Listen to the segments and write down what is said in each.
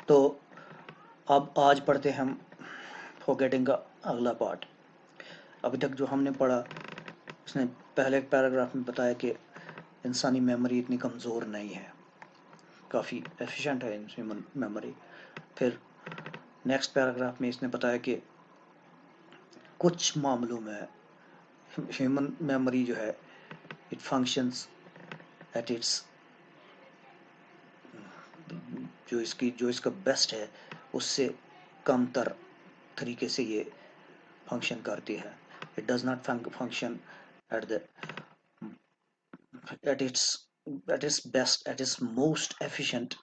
तो अब आज पढ़ते हैं हम फॉरगेटिंग का अगला पार्ट। अभी तक जो हमने पढ़ा उसने पहले पैराग्राफ में बताया कि इंसानी मेमोरी इतनी कमज़ोर नहीं है, काफ़ी एफिशिएंट है ह्यूमन मेमोरी। फिर नेक्स्ट पैराग्राफ में इसने बताया कि कुछ मामलों में ह्यूमन मेमोरी जो है इट फंक्शंस एट इट्स जो इसका बेस्ट है उससे कमतर तरीके से ये फंक्शन करती है। It does not function at the at its best, at its most efficient,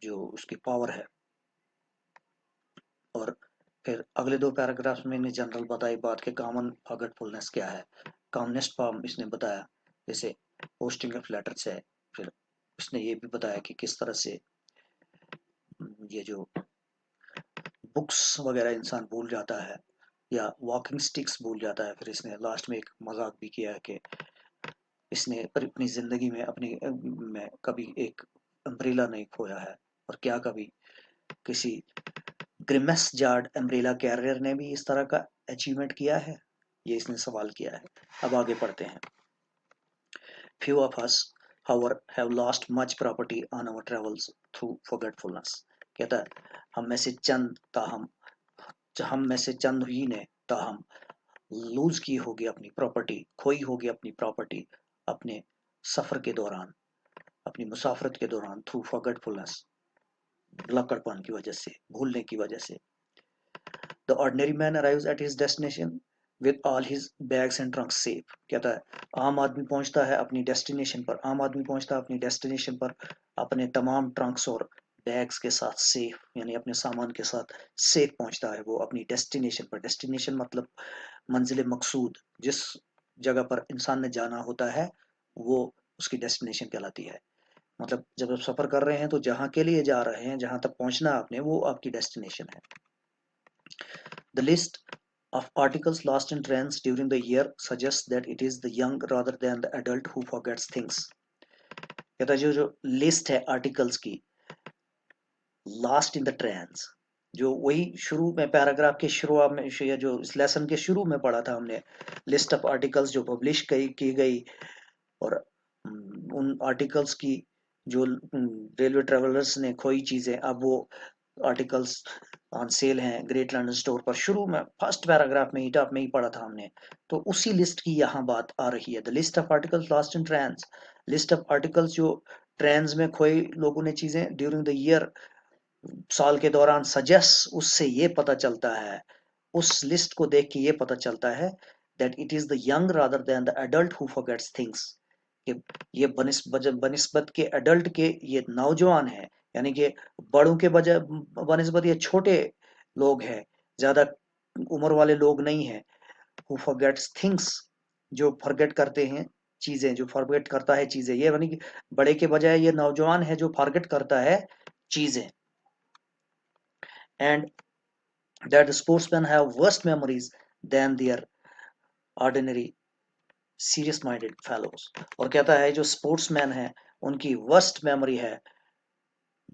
जो उसकी पावर है। और फिर अगले दो पैराग्राफ्स में इन्हें जनरल बताई बात के कॉमन फॉरगेटफुलनेस क्या है, कॉमनेस्ट फॉर्म इसने बताया, जैसे पोस्टिंग ऑफ लेटर्स है। फिर इसने ये भी बताया कि किस तरह से ये जो बुक्स वगैरह इंसान भूल जाता है या वॉकिंग स्टिक्स भूल जाता है। फिर इसने लास्ट में एक मजाक भी किया है कि इसने अपनी ज़िंदगी में में कभी एक अम्ब्रेला नहीं खोया है, और क्या कभी किसी ग्रिमस जार्ड अम्ब्रेला कैरियर ने भी इस तरह का अचीवमेंट किया है, ये इसने सवाल किया है। अब आगे पढ़ते हैं। Few of us, however, have lost much property on our travels through forgetfulness। कहता है हम में से चंद ही ने ताहम लूज की होगी अपनी प्रॉपर्टी, खोई होगी अपनी प्रॉपर्टी अपने सफर के दौरान, अपनी मुसाफरत के दौरान, थ्रू फॉरगेटफुलनेस, लकड़पन की वजह से, भूलने की वजह से। The ordinary man arrives at his destination with all his bags and Trunks safe. कहता है आम आदमी पहुंचता है अपनी डेस्टिनेशन पर, अपने तमाम ट्रंक्स और बैग्स के साथ सेफ, यानी अपने सामान के साथ सेफ पहुंचता है वो अपनी डेस्टिनेशन पर। डेस्टिनेशन मतलब मंजिल मकसूद, जिस जगह पर इंसान ने जाना होता है वो उसकी डेस्टिनेशन कहलाती है। मतलब जब आप सफर कर रहे हैं तो जहां के लिए जा रहे हैं, जहां तक पहुंचना आपने, वो आपकी डेस्टिनेशन है। The list of articles lost in trains during the year suggests that it is the young rather than the adult who forgets things। कहता है जो लिस्ट है आर्टिकल्स की लास्ट इन द ट्रेन्स, जो वही शुरू में पैराग्राफ के शुरुआत में या जो इस लेसन के शुरू में पढ़ा था हमने, लिस्ट ऑफ आर्टिकल्स जो पब्लिश की गई, और उन आर्टिकल्स की जो रेलवे ट्रेवलर्स ने खोई चीजें, अब वो आर्टिकल्स ऑन सेल हैं ग्रेट लंडन स्टोर पर। शुरू में फर्स्ट पैराग्राफ में ही टॉप में ही पढ़ा था हमने, तो उसी लिस्ट की यहाँ बात आ रही है। The list of articles lost in trains, list of articles जो ट्रेन्स में खोई लोगों ने चीजें ड्यूरिंग द ईयर, साल के दौरान, सजेस्ट उससे ये पता चलता है, उस लिस्ट को देख के ये पता चलता है that it is the young rather than the adult who forgets things, कि ये बनिस्बत के एडल्ट के ये नौजवान है, यानी कि बड़ों के बजाय बनिस्बत ये छोटे लोग हैं, ज्यादा उम्र वाले लोग नहीं है। हु फॉरगेट्स थिंग्स, जो फॉरगेट करते हैं चीजें, जो फॉरगेट करता है चीजें, ये यानी कि बड़े के बजाय ये नौजवान है जो फॉरगेट करता है चीजें। And that the sportsmen have worse memories than their ordinary serious minded fellows। और कहता है जो स्पोर्ट्समैन है उनकी वर्स्ट मेमोरी है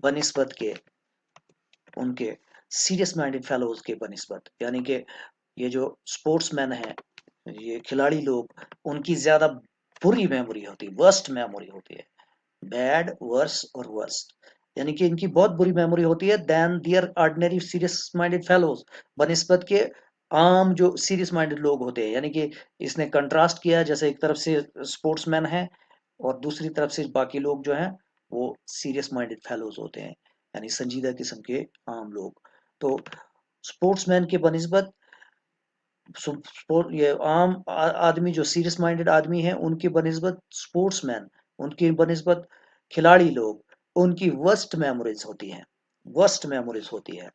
बनिस्बत के उनके सीरियस माइंडेड फेलोज के बनिस्बत, यानी कि ये जो स्पोर्ट्समैन है, ये खिलाड़ी लोग, उनकी ज्यादा बुरी मेमोरी होती है, वर्स्ट मेमोरी होती है, बैड वर्स और वर्स्ट, यानी कि इनकी बहुत बुरी मेमोरी होती है than their ordinary serious minded fellows, बनिस्बत के आम जो सीरियस माइंडेड लोग होते हैं। यानी कि इसने कंट्रास्ट किया, जैसे एक तरफ से स्पोर्ट्समैन है और दूसरी तरफ से बाकी लोग जो हैं वो सीरियस माइंडेड फेलोज होते हैं, यानी संजीदा किस्म के आम लोग। तो स्पोर्ट्समैन के बनिस्बत स्पोर्ट ये आम आदमी जो सीरियस माइंडेड आदमी है उनकी बनिस्बत स्पोर्ट्समैन, उनकी बनिस्बत खिलाड़ी लोग, उनकी वर्स्ट मेमोरीज होती हैं, वर्स्ट मेमोरीज होती है,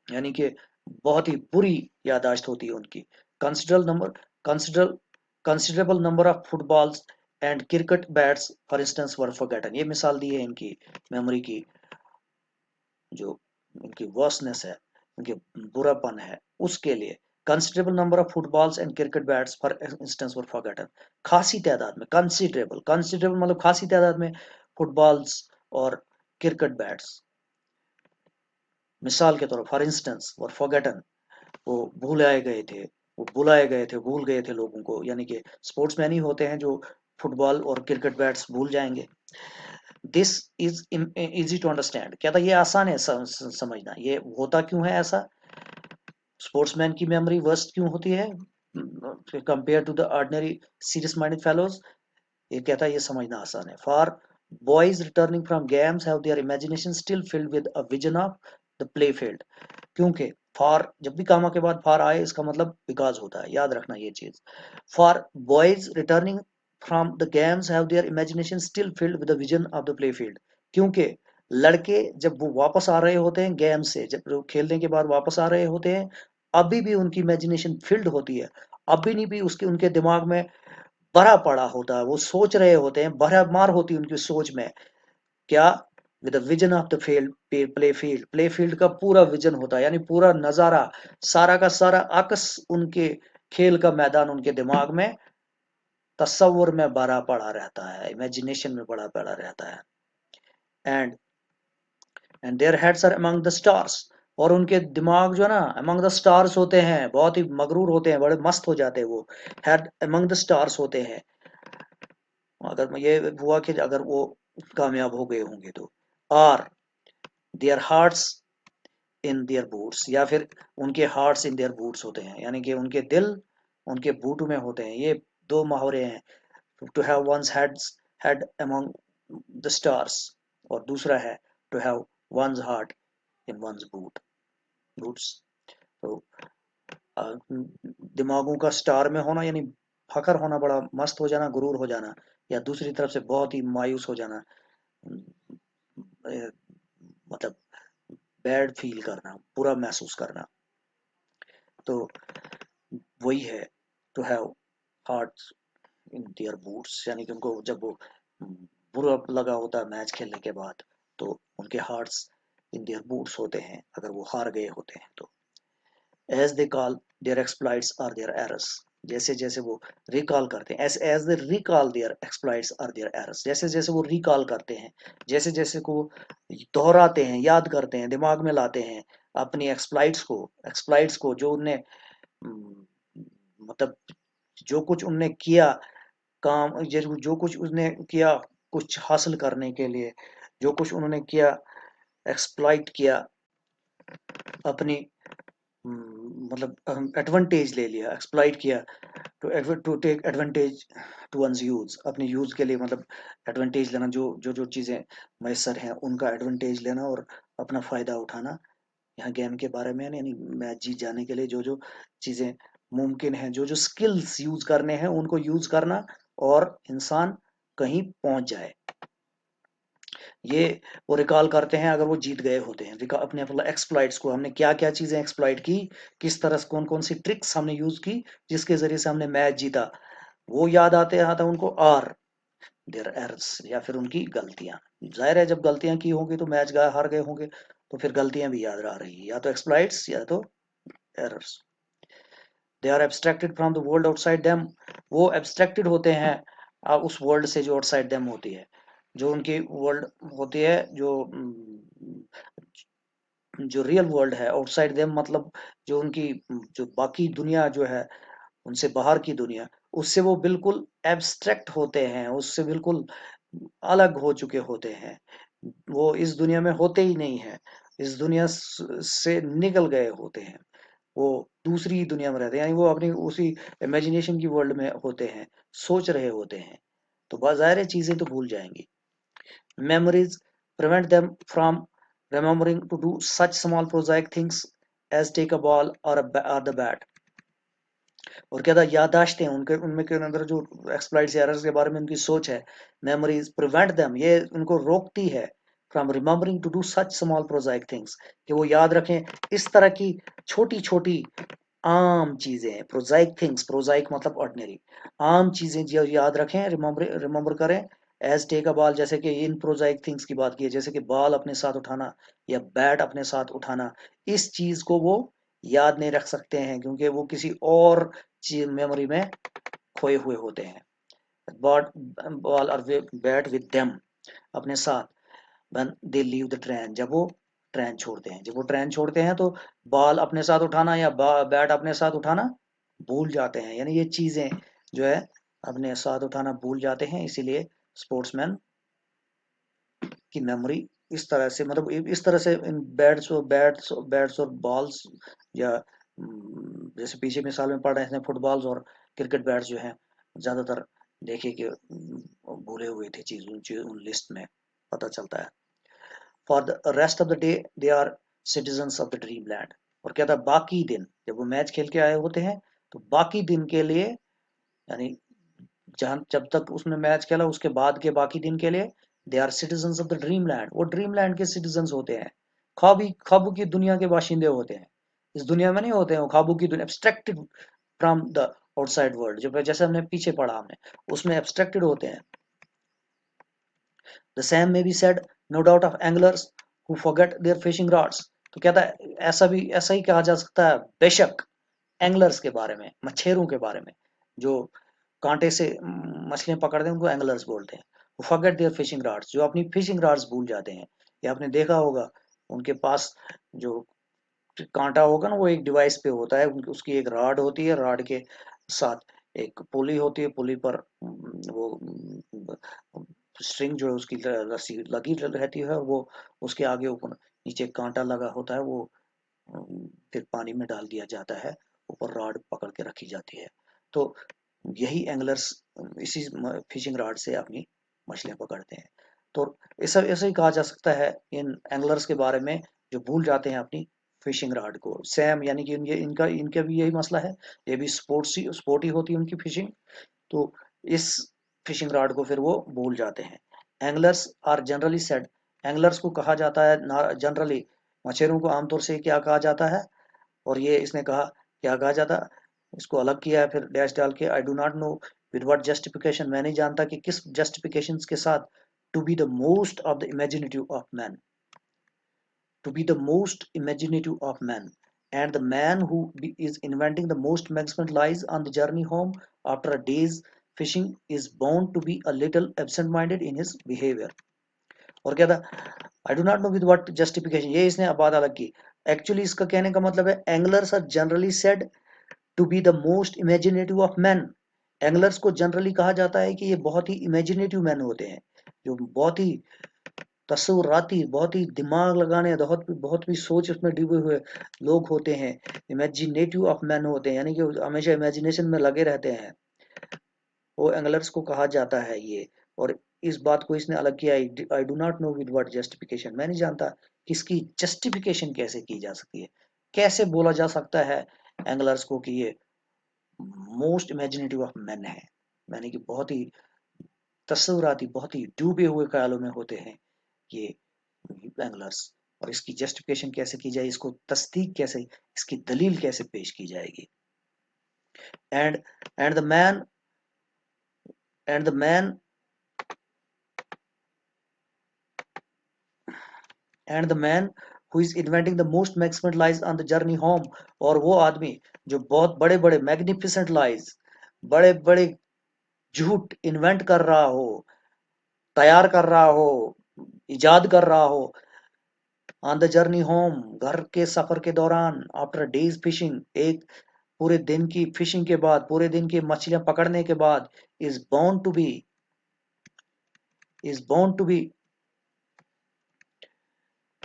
यानी कि बहुत ही बुरी यादाश्त होती है उनकी। Considerable number consider considerable number of footballs and cricket bats for instance were forgotten. ये मिसाल दी है इनकी मेमोरी की, जो इनकी वर्सनेस है, इनके बुरापन है, उसके लिए। Considerable number of footballs and cricket bats for instance were forgotten. खासी तादाद में, कंसिडरेबल मतलब खासी तादाद में फुटबॉल्स और क्रिकेट बैट्स, मिसाल के तौर फॉर इंस्टेंस, वर फॉरगेटन, वो भूलाए गए थे, वो बुलाए गए थे, भूल गए थे लोगों को, यानी कि स्पोर्ट्समैन ही होते हैं जो फुटबॉल और क्रिकेट बैट्स भूल जाएंगे। This is easy to understand, क्या था ये आसान है समझना, ये होता क्यों है ऐसा, स्पोर्ट्समैन की मेमोरी वर्स्ट क्यों होती है compare to the ordinary serious minded fellows, ये कहता है ये समझना आसान है। For boys returning from games have their imagination still filled with a vision of the play field, क्योंकि फॉर जब भी कामा के बाद फॉर आए इसका मतलब बिकॉज होता है, याद रखना ये चीज। For boys returning from the games have their imagination still filled with the vision of the play field, क्योंकि लड़के जब वो वापस आ रहे होते हैं गेम से, जब वो खेलने के बाद वापस आ रहे होते हैं, अभी भी उनकी इमेजिनेशन फील्ड होती है, अभी नहीं भी उसके उनके दिमाग में भरा पड़ा होता है, वो सोच रहे होते हैं, भरा मार होती है उनकी सोच में, क्या, with vision of the field, play field का पूरा विजन होता है, यानी पूरा नजारा, सारा का सारा अक्स उनके खेल का मैदान उनके दिमाग में तस्वुर में भरा पड़ा रहता है, इमेजिनेशन में भरा पड़ा रहता है। And and their heads are among the stars, और उनके दिमाग जो है ना अमंग द स्टार्स होते हैं, बहुत ही मगरूर होते हैं, बड़े मस्त हो जाते हैं, वो हेड अमंग द स्टार्स होते हैं। अगर ये हुआ कि अगर वो कामयाब हो गए होंगे तो, और there hearts in their boots, या फिर उनके हार्ट्स इन देयर बूट्स होते हैं, यानी कि उनके दिल उनके बूट में होते हैं, ये दो मुहावरे हैं। To have one's head among the stars, और दूसरा है to have one's heart in one's boots. तो दिमागों का स्टार में होना यानी फखर होना, बड़ा मस्त हो जाना, गुरूर हो जाना, या दूसरी तरफ से बहुत ही मायूस हो जाना, मतलब बैड फील करना, बुरा महसूस करना। तो वही है to have heart in their boots, यानी कि उनको जब वो बुरा लगा होता है मैच खेलने के बाद, तो उनके हार्ट्स इन देयर बूट्स होते हैं अगर वो हार गए होते हैं तो। As they call their exploits or their errors, जैसे जैसे वो रिकॉल करते हैं, as they recall their exploits or their errors, जैसे जैसे वो रिकॉल करते हैं, जैसे जैसे को दोहराते हैं, याद करते हैं, दिमाग में लाते हैं अपनी एक्सप्लॉइट्स को जो उनने मतलब जो कुछ उनने किया, काम जो कुछ उसने किया कुछ हासिल करने के लिए, जो कुछ उन्होंने किया, एक्सप्लॉइट किया, अपनी मतलब एडवांटेज ले लिया, एक्सप्लॉइट किया, to take advantage to one's use, अपने यूज के लिए, मतलब एडवांटेज लेना, जो जो जो चीजें मैसर हैं उनका एडवांटेज लेना और अपना फायदा उठाना। यहाँ गेम के बारे में यानी मैच जीत जाने के लिए जो जो चीजें मुमकिन है, जो जो स्किल्स यूज करने हैं उनको यूज करना, और इंसान कहीं पहुंच जाए, ये वो रिकॉल करते हैं अगर वो जीत गए होते हैं। अपने मतलब एक्सप्लॉइट्स को, हमने क्या क्या चीजें एक्सप्लॉइट की, किस तरह से कौन कौन सी ट्रिक्स हमने यूज की जिसके जरिए से हमने मैच जीता, वो याद आते आता उनको, और देयर एरर्स, या फिर उनकी गलतियां, जाहिर है जब गलतियां की होंगी तो मैच हार गए होंगे, तो फिर गलतियां भी याद आ रही है, या तो एक्सप्लॉइट्स या तो errors. They are abstracted from the world outside them, वो एब्स्ट्रैक्टेड होते हैं उस वर्ल्ड से जो आउटसाइड देम होती है, जो उनकी वर्ल्ड होती है, जो रियल वर्ल्ड है आउटसाइड देम, मतलब जो उनकी जो बाकी दुनिया जो है, उनसे बाहर की दुनिया, उससे वो बिल्कुल एब्स्ट्रैक्ट होते हैं, उससे बिल्कुल अलग हो चुके होते हैं, वो इस दुनिया में होते ही नहीं है, इस दुनिया से निकल गए होते हैं, वो दूसरी दुनिया में रहते हैं, यानी वो अपनी उसी इमेजिनेशन की वर्ल्ड में होते हैं, सोच रहे होते हैं, तो बाज़ाहिर चीजें तो भूल जाएंगी। Memories prevent them from remembering to do such small prosaic things as take a ball or the bat. और क्या था, यादाश्तें उनके उनमें के अंदर जो एक्सप्लॉइट्स एरर्स के बारे में उनकी सोच है, मेमोरीज प्रिवेंट देम, ये उनको रोकती है from remembering to do such small prosaic things, कि वो याद रखें इस तरह की छोटी छोटी आम चीजें, प्रोजाइक थिंग्स, प्रोजाइक मतलब ऑर्डिनरी, आम चीजें जो याद रखें, रिमेम्बर करें, एज टेक अ बॉल, जैसे कि इन प्रोजाइक थिंग्स की बात की है, जैसे कि बॉल अपने साथ उठाना या बैट अपने साथ उठाना, इस चीज को वो याद नहीं रख सकते हैं क्योंकि वो किसी और चीज मेमोरी में खोए हुए होते हैं। बॉल और बैट विद देम, अपने साथ, when they leave the train, जब वो ट्रेन छोड़ते हैं। जब वो ट्रेन छोड़ते हैं तो बॉल अपने साथ उठाना या बैट अपने साथ उठाना भूल जाते हैं, यानी ये चीजें जो है अपने साथ उठाना भूल जाते हैं। इसीलिए स्पोर्ट्समैन की मेमोरी इस तरह से, मतलब इस तरह से इन बैट्स और बॉल्स या जैसे पीछे मिसाल में पढ़ रहे थे फुटबॉल्स और क्रिकेट बैट्स जो हैं ज्यादातर देखे कि भूले हुए थे चीज उन लिस्ट में पता चलता है। For the rest of the day they are citizens of the dream land. और क्या था, बाकी दिन जब वो मैच खेल के आए होते हैं तो बाकी दिन के लिए, यानी जहां जब तक उसने मैच खेला उसके बाद के बाकी दिन के लिए they are citizens of the dream land, वो ड्रीम लैंड के सिटीजन्स होते हैं। ख्वाबों की दुनिया के बाशिंदे होते हैं। इस दुनिया में नहीं होते हैं, वो ख्वाबों की दुनिया, abstracted from the outside world, जो जैसे हमने पीछे पढ़ा हमने उसमें एब्स्ट्रैक्टेड होते हैं। The same may be said no doubt of anglers who forget their fishing rods. तो कहता है ऐसा ही कहा जा सकता है बेशक एंगलर्स के बारे में, मछेरों के बारे में, जो कांटे से मछलियां पकड़ते हैं उनको एंगलर्स बोलते हैं। वो फॉरगेट देयर फिशिंग रॉड्स, जो अपनी फिशिंग रॉड्स भूल जाते हैं। या आपने देखा होगा उनके पास जो कांटा होगा ना, वो एक डिवाइस पे होता है, उसकी एक रॉड होती है, रॉड के साथ एक पुली होती है, पुली पर वो स्ट्रिंग जो है उसकी रस्सी लगी रहती है, और वो उसके आगे ऊपर नीचे कांटा लगा होता है, वो फिर पानी में डाल दिया जाता है, ऊपर रॉड पकड़ के रखी जाती है। तो यही एंगलर्स इसी फिशिंग रॉड से अपनी मछलियां पकड़ते हैं। तो ऐसा ऐसा ही कहा जा सकता है इन एंगलर्स के बारे में जो भूल जाते हैं अपनी फिशिंग रॉड को। सैम यानी कि इनका भी यही मसला है, ये भी स्पोर्ट ही होती है उनकी फिशिंग। तो इस फिशिंग रॉड को फिर वो भूल जाते हैं। Anglers are generally said, anglers को कहा जाता है जनरली, मछेरों को आमतौर से क्या कहा जाता है, और ये इसने कहा क्या कहा जाता, इसको अलग किया है फिर डैश डाल के, I do not know with what justification, मैं नहीं जानता कि किस जस्टिफिकेशन के साथ, to be the most of the imaginative of man, to be the most imaginative of men, and the man who is inventing the most magnificent lies on the journey home after a day's fishing is bound to be a little absent-minded in his behavior। और क्या था, आई do not know with what justification, ये इसने बात अलग की। Actually इसका कहने का मतलब है anglers are generally said to be the most imaginative of man. Anglers को जनरली कहा जाता है कि ये बहुत ही इमेजिनेटिव मैन होते हैं, जो बहुत ही तस्वुराती, बहुत ही दिमाग लगाने, बहुत भी सोच उसमें डूबे हुए लोग होते हैं। इमेजिनेटिव ऑफ मैन होते हैं, यानी कि हमेशा इमेजिनेशन में लगे रहते हैं, वो एंगलर्स को कहा जाता है ये। और इस बात को इसने अलग किया, आई do not know with what justification, मैं नहीं जानता कि इसकी जस्टिफिकेशन कैसे की जा सकती है, कैसे बोला जा सकता है एंगलर्स को कि ये मोस्ट इमेजिनेटिव ऑफ मैन है, यानी कि बहुत ही तस्वुराती, बहुत ही डूबे हुए ख्यालों में होते हैं ये एंगलर्स। और इसकी जस्टिफिकेशन कैसे की जाए, इसको तस्दीक कैसे, इसकी दलील कैसे पेश की जाएगी। And and the man and the man and the man who is inventing the most maximum lies on the journey home, और वो आदमी जो बहुत बड़े बड़े मैग्निफिसेंट लाइज, बड़े बड़े झूठ इन्वेंट कर रहा हो, तैयार कर रहा हो, इजाद कर रहा हो, ऑन द जर्नी होम, घर के सफर के दौरान, आफ्टर डेज फिशिंग, एक पूरे दिन की फिशिंग के बाद, पूरे दिन की मछलियां पकड़ने के बाद, is bound to be is bound to be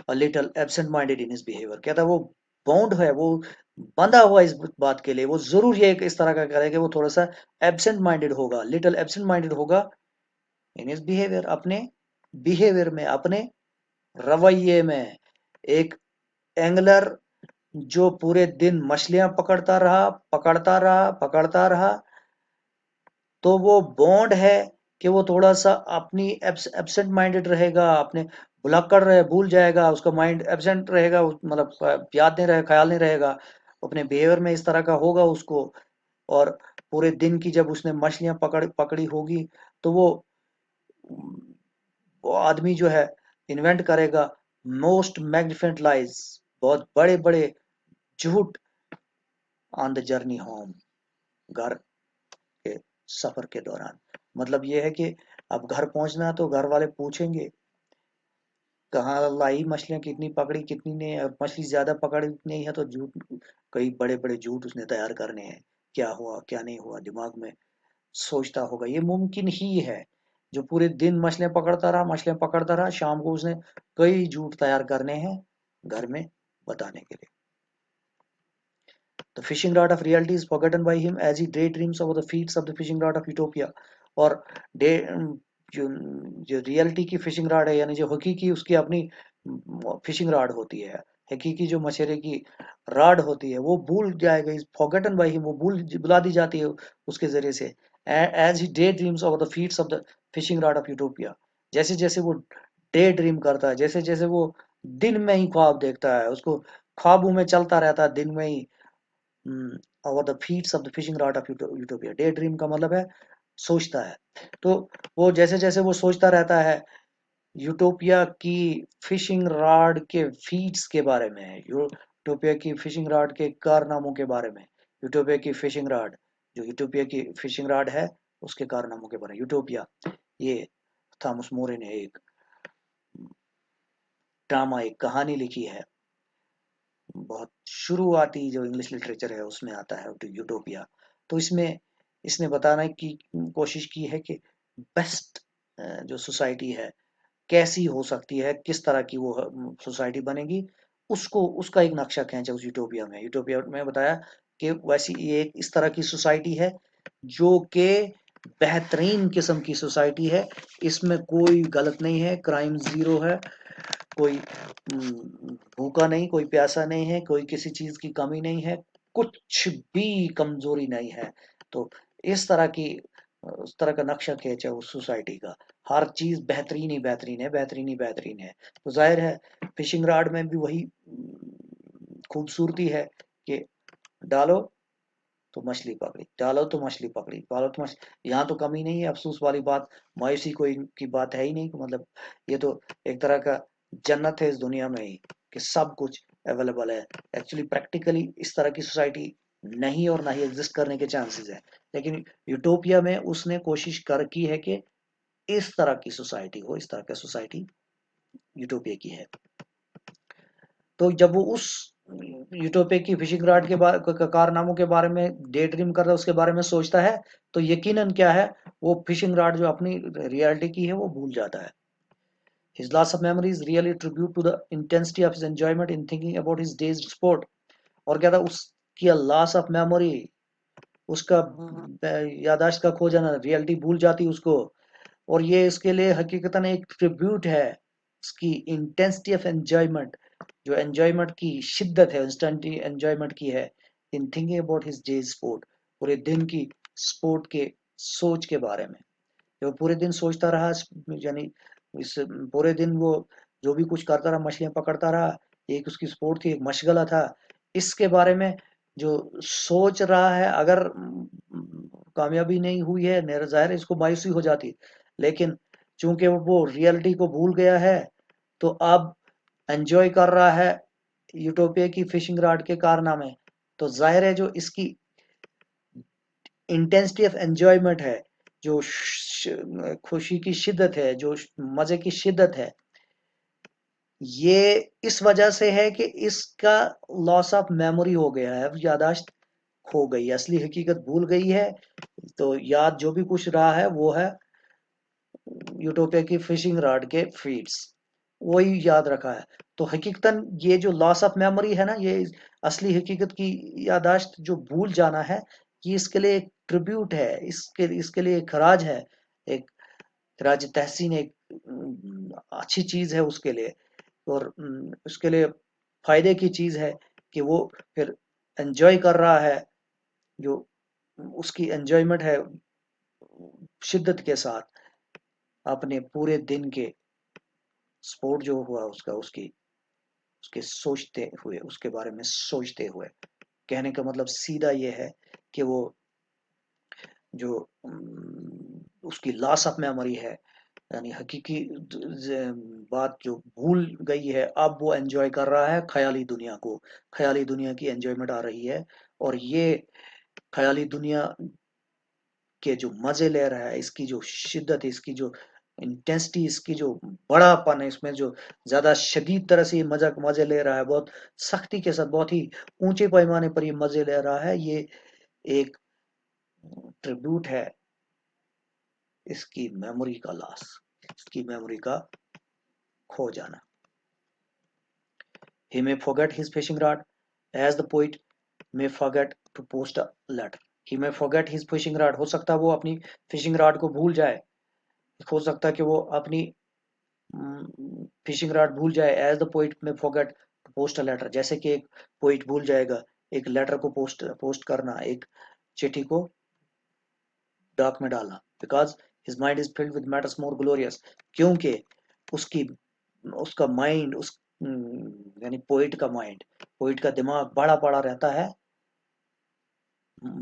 a little absent minded in his behaviour. कहता है वो बाउंड है, वो बंधा हुआ इस बात के लिए, वो जरूर ये इस तरह का करे कि वो थोड़ा सा एब्सेंट माइंडेड होगा, लिटिल एब्सेंट माइंडेड होगा इन हिज बिहेवियर, अपने बिहेवियर में, अपने रवैये में। एक एंगलर जो पूरे दिन मछलियां पकड़ता रहा, तो वो बॉन्ड है कि वो थोड़ा सा अपनी एब्सेंट माइंडेड रहेगा, अपने भुलक्कड़ रहे, भूल जाएगा, उसका माइंड एब्सेंट रहेगा, मतलब याद नहीं रहेगा, ख्याल नहीं रहेगा, अपने बिहेवियर में इस तरह का होगा उसको। और पूरे दिन की जब उसने मछलियां पकड़ी होगी, तो वो आदमी जो है इन्वेंट करेगा मोस्ट मैग्निफिकेंट लाइज, बहुत बड़े बड़े झूठ, ऑन द जर्नी होम, घर के सफर के दौरान। मतलब ये है कि अब घर पहुंचना तो घर वाले पूछेंगे कहाँ लाई मछलियां, कितनी पकड़ी कितनी ने, और मछली ज्यादा पकड़ी नहीं है तो झूठ, कई बड़े बड़े झूठ उसने तैयार करने हैं, क्या हुआ क्या नहीं हुआ दिमाग में सोचता होगा। ये मुमकिन ही है, जो पूरे दिन मछलियां पकड़ता रहा, शाम को उसने कई झूठ तैयार करने हैं घर में बताने के लिए। The fishing rod of reality is forgotten by him as he daydreams over the feats of the fishing rod of utopia. और डे जो जो रियलिटी की फिशिंग रॉड है, यानी जो हकीकी उसकी अपनी फिशिंग रॉड होती है, हकीकी जो मछेरे की रॉड होती है, वो भूल जाएगा, इज फॉरगेटन बाय हिम, वो बुला दी जाती है उसके जरिए से। As he day dreams over the feats of the fishing rod of utopia, जैसे जैसे वो डे ड्रीम करता है, जैसे जैसे वो दिन में ही ख्वाब देखता है, उसको ख्वाबों में चलता रहता है दिन में ही, over the feats of the fishing rod of utopia. Day dream का मतलब है सोचता है। तो वो जैसे जैसे वो सोचता रहता है यूटोपिया की फिशिंग रॉड के फीट्स के बारे में, यूटोपिया की फिशिंग रॉड के कारनामों के बारे में, यूटोपिया की फिशिंग रॉड, जो यूटोपिया की फिशिंग रॉड है उसके कारनामों के बारे में। यूटोपिया, ये थॉमस मोरे ने एक ड्रामा, एक कहानी लिखी है, बहुत शुरुआती जो इंग्लिश लिटरेचर है उसमें आता है यूटोपिया। तो इसमें इसने बताने की कोशिश की है कि बेस्ट जो सोसाइटी है कैसी हो सकती है, किस तरह की वो सोसाइटी बनेगी, उसको उसका एक नक्शा खींचा उस यूटोपिया में। यूटोपिया में बताया कि वैसी ये एक इस तरह की सोसाइटी है जो कि बेहतरीन किस्म की सोसाइटी है, इसमें कोई गलत नहीं है, क्राइम जीरो है, कोई भूखा नहीं, कोई प्यासा नहीं है, कोई किसी चीज की कमी नहीं है, कुछ भी कमजोरी नहीं है। तो इस तरह की उस तरह का नक्शा खींचा उस सोसाइटी का, हर चीज बेहतरीन ही बेहतरीन है, बेहतरीन ही बेहतरीन है। तो जाहिर है फिशिंग रॉड में भी वही खूबसूरती है कि डालो तो मछली पकड़ी, डालो तो मछली पकड़ी, डालो तो मछली, यहाँ तो कमी नहीं है। अफसोस वाली बात, मायूसी कोई की बात है ही नहीं, मतलब ये तो एक तरह का जन्नत है इस दुनिया में ही कि सब कुछ अवेलेबल है। एक्चुअली प्रैक्टिकली इस तरह की सोसाइटी नहीं, और ना ही एग्जिस्ट करने के चांसेस है, लेकिन यूटोपिया में उसने कोशिश कर की है कि इस तरह की सोसाइटी हो, इस तरह की सोसाइटी यूटोपिया की है। तो जब वो उस यूटोपिया की फिशिंग रॉड के बारे कारनामों के बारे में डे ड्रीम कर रहा है, उसके बारे में सोचता है, तो यकीनन क्या है, वो फिशिंग रॉड जो अपनी रियलिटी की है वो भूल जाता है। His loss of memory is really a tribute to the intensity of his enjoyment in thinking about his day's sport। और क्या था उसकी लॉस ऑफ मेमोरी, उसका यादाश्त का खो जाना, रियलिटी भूल जाती उसको, और ये इसके लिए हकीकतन एक ट्रिब्यूट है उसकी इंटेंसिटी ऑफ एंजॉयमेंट, जो एंजॉयमेंट की शिद्दत है, इंस्टेंटली एंजॉयमेंट की है, in thinking about his day sport, पूरे दिन की स्पोर्ट के सोच के बारे में। जो पूरे दिन सोचता रहा, यानी इस पूरे दिन वो जो भी कुछ करता रहा, मछलियां पकड़ता रहा, एक उसकी स्पोर्ट थी, एक मशगला था, इसके बारे में जो सोच रहा है, अगर कामयाबी नहीं हुई है, जाहिर है इसको मायूसी हो जाती, लेकिन चूंकि वो रियलिटी को भूल गया है, तो अब एंजॉय कर रहा है यूटोपिया की फिशिंग रॉड के कारनामे। तो जाहिर है जो इसकी इंटेंसिटी ऑफ एंजॉयमेंट है, जो खुशी की शिद्दत है, जो मजे की शिद्दत है, ये इस वजह से है कि इसका लॉस ऑफ मेमोरी हो गया है, यादाश्त खो गई है, असली हकीकत भूल गई है। तो याद जो भी कुछ रहा है वो है यूटोपिया की फिशिंग रॉड के फीड्स, वही याद रखा है। तो हकीकतन ये जो लॉस ऑफ मेमोरी है ना, ये असली हकीकत की यादाश्त जो भूल जाना है, ये इसके लिए एक ट्रिब्यूट है, इसके इसके लिए एक खराज है, एक खराज तहसीन, एक अच्छी चीज है उसके लिए, और उसके लिए फायदे की चीज है कि वो फिर एंजॉय कर रहा है, जो उसकी एंजॉयमेंट है शिद्दत के साथ, अपने पूरे दिन के स्पोर्ट जो हुआ उसका, उसकी उसके सोचते हुए, उसके बारे में सोचते हुए। कहने का मतलब सीधा ये है कि वो जो उसकी लॉस ऑफ मेमोरी है, यानी हकीकी बात जो भूल गई है, अब वो एंजॉय कर रहा है ख्याली दुनिया को, ख्याली दुनिया की एंजॉयमेंट आ रही है, और ये ख्याली दुनिया के जो मजे ले रहा है, इसकी जो शिद्दत है, इसकी जो इंटेंसिटी, इसकी जो बड़ापन है, इसमें जो ज्यादा शदीद तरह से ये मजे ले रहा है, बहुत सख्ती के साथ, बहुत ही ऊंचे पैमाने पर ये मजे ले रहा है, ये एक ट्रिब्यूट है इसकी मेमोरी का लॉस, इसकी मेमोरी का खो जाना। He may forget his fishing rod as the poet may forget to post a letter. He may forget his fishing rod, हो सकता है वो अपनी फिशिंग रॉड को भूल जाए, हो सकता है कि वो अपनी फिशिंग रॉड भूल जाए। As the poet may forget to post a letter, जैसे कि एक पोइट भूल जाएगा एक लेटर को पोस्ट करना, एक चिट्ठी को डाक में डालना। Because his mind is filled with matters more glorious, क्योंकि उसकी उसका माइंड उस यानी पोइट का माइंड, पोइट का दिमाग बड़ा बड़ा रहता है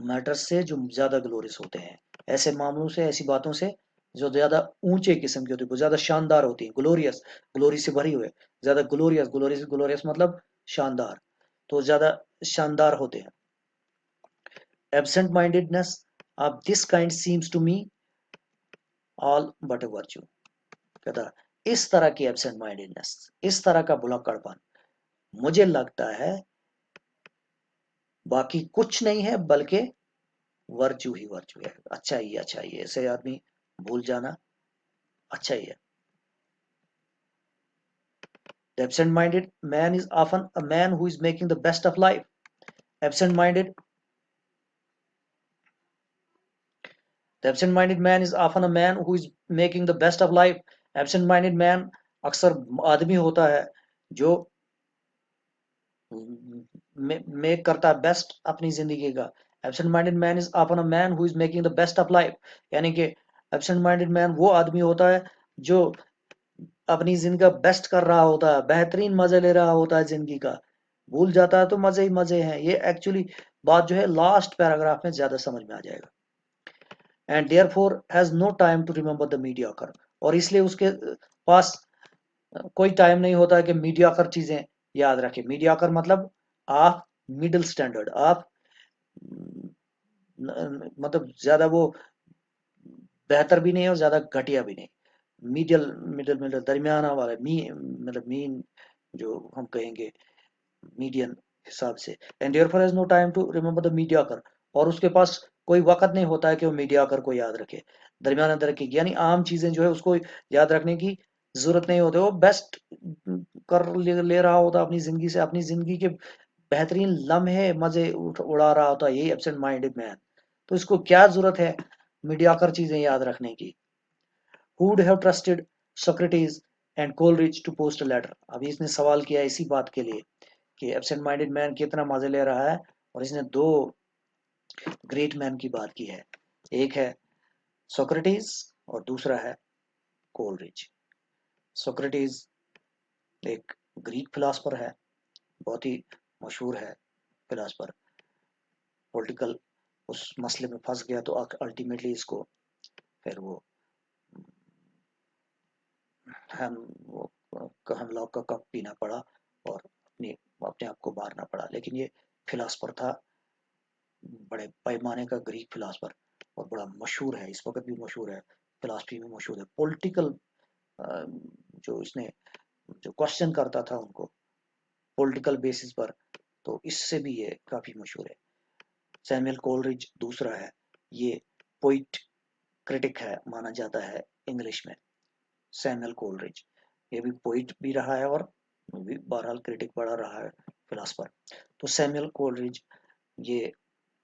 मैटर्स से जो ज्यादा ग्लोरियस होते हैं, ऐसे मामलों से, ऐसी बातों से जो ज्यादा ऊंचे किस्म की होती है, वो ज्यादा शानदार होती है, ग्लोरियस, ग्लोरी से भरी हुए, ज्यादा ग्लोरियस, ग्लोरियस मतलब शानदार, तो ज्यादा शानदार होते हैं। Absent mindedness of this kind seems to me all but a virtue, कहता इस तरह की एब्सेंट माइंडेडनेस, इस तरह का भुलक्कड़पन मुझे लगता है बाकी कुछ नहीं है बल्कि वर्च्यू ही वर्च्यू है, अच्छा ही अच्छा ही है, ऐसे आदमी भूल जाना अच्छा ही है। The absent-minded man is often a man who is making the best of life. Absent-minded, the absent-minded man is often a man who is making the best of life. Absent-minded man अक्सर आदमी होता है जो make करता है best अपनी जिंदगी का। Absent-minded man is often a man who is making the best of life, यानी कि absent-minded man वो आदमी होता है जो अपनी जिंदगी का बेस्ट कर रहा होता है, बेहतरीन मजे ले रहा होता है जिंदगी का, भूल जाता है तो मजे ही मजे हैं। ये एक्चुअली बात जो है लास्ट पैराग्राफ में ज्यादा समझ में आ जाएगा। And therefore has no time to remember the mediocre, और इसलिए उसके पास कोई टाइम नहीं होता है कि मीडियोकर चीजें याद रखे। मीडियोकर मतलब आप मिडिल स्टैंडर्ड, आप मतलब ज्यादा वो बेहतर भी नहीं है और ज्यादा घटिया भी नहीं, मिडिल मिडिल मिडिल दरमियाना वाला, मतलब मीन जो हम कहेंगे मीडियन हिसाब से। And therefore has no time to remember the mediocre, और उसके पास कोई वक्त नहीं होता है कि वो मीडियाकर को याद रखे, दरमियाना तरह की यानी आम चीजें जो है उसको याद रखने की जरूरत नहीं होती, वो बेस्ट ले रहा होता अपनी जिंदगी से, अपनी जिंदगी के बेहतरीन लम्हे मजे उड़ा रहा होता, यही एब्सेंट माइंडेड मैन। तो इसको क्या जरूरत है मीडियाकर चीजें याद रखने की। Who would have trusted Socrates and Coleridge to post a letter? अभी इसने सवाल किया इसी बात के लिए कि एब्सेंट माइंडेड मैन कितना मजे ले रहा है, और इसने दो ग्रेट मैन की बात की है, एक है सोक्रेटिस और दूसरा है कोलरिज। सोक्रेटिस एक ग्रीक फिलासफर है, बहुत ही मशहूर है फिलासफर, पॉलिटिकल उस मसले में फंस गया तो अल्टीमेटली इसको फिर वो हम हमलॉक का कप पीना पड़ा और अपने आप को मारना पड़ा, लेकिन ये फिलासफर था, बड़े पैमाने का ग्रीक फिलासफर, और बड़ा मशहूर है, इस वक्त भी मशहूर है, फिलासफी में मशहूर है, पॉलिटिकल जो इसने जो क्वेश्चन करता था उनको पॉलिटिकल बेसिस पर, तो इससे भी ये काफी मशहूर है। सैमुअल कोलरिज दूसरा है, ये पोइट क्रिटिक है माना जाता है इंग्लिश में। सैमुअल कोलरिज ये भी पोइट भी रहा है और भी बहरहाल क्रिटिक बड़ा रहा है, फिलासफर। तो सैमुअल कोलरिज ये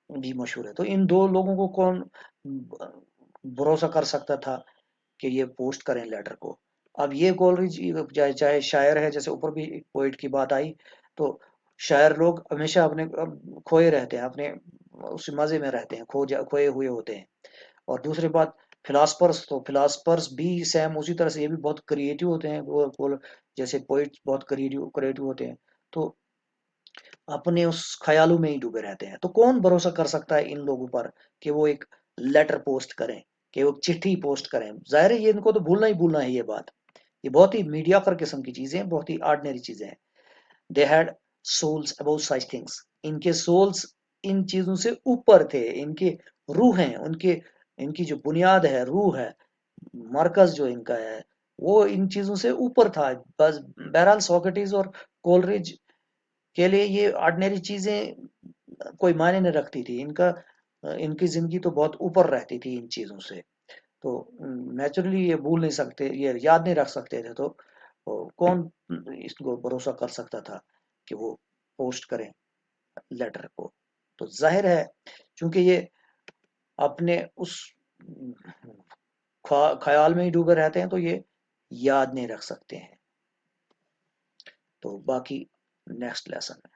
भी मशहूर है। तो इन दो लोगों को कौन भरोसा कर सकता था कि ये पोस्ट करें लेटर को। अब ये कोलरिज चाहे शायर है, जैसे ऊपर भी पोइट की बात आई, तो शायर लोग हमेशा अपने खोए रहते हैं, अपने उस मजे में रहते हैं, खोए हुए होते हैं। और दूसरी बात फिलासफर्स, तो फिलासफर्स भी सेम उसी तरह से ये भी बहुत क्रिएटिव होते हैं, वो जैसे पोइट्स बहुत क्रिएटिव क्रिएटिव होते हैं, तो अपने उस ख्यालों में ही डूबे रहते हैं। तो कौन भरोसा कर सकता है इन लोगों पर कि वो एक लेटर पोस्ट करें, कि वो चिट्ठी पोस्ट करें। जाहिर है ये इनको तो भूलना है ये बात, ये बहुत ही मीडियाकर किस्म की चीजें, बहुत ही ऑर्डिनरी चीजें हैं। They had souls about such things, इनके सोल्स इन चीजों से ऊपर थे, इनके रूह हैं, उनके इनकी जो बुनियाद है, रूह है, मरकज जो इनका है वो इन चीजों से ऊपर था। बस बहरहाल सोक्रेटिस और कोलरिज के लिए ये ऑर्डिनरी चीजें कोई मायने नहीं रखती थी। इनकी जिंदगी तो बहुत ऊपर रहती थी इन चीजों से। तो नेचुरली ये भूल नहीं सकते, ये याद नहीं रख सकते थे। तो कौन इसको भरोसा कर सकता था कि वो पोस्ट करें लेटर को। तो जाहिर है क्योंकि ये अपने उस ख्याल में ही डूबे रहते हैं तो ये याद नहीं रख सकते हैं। तो बाकी नेक्स्ट लेसन में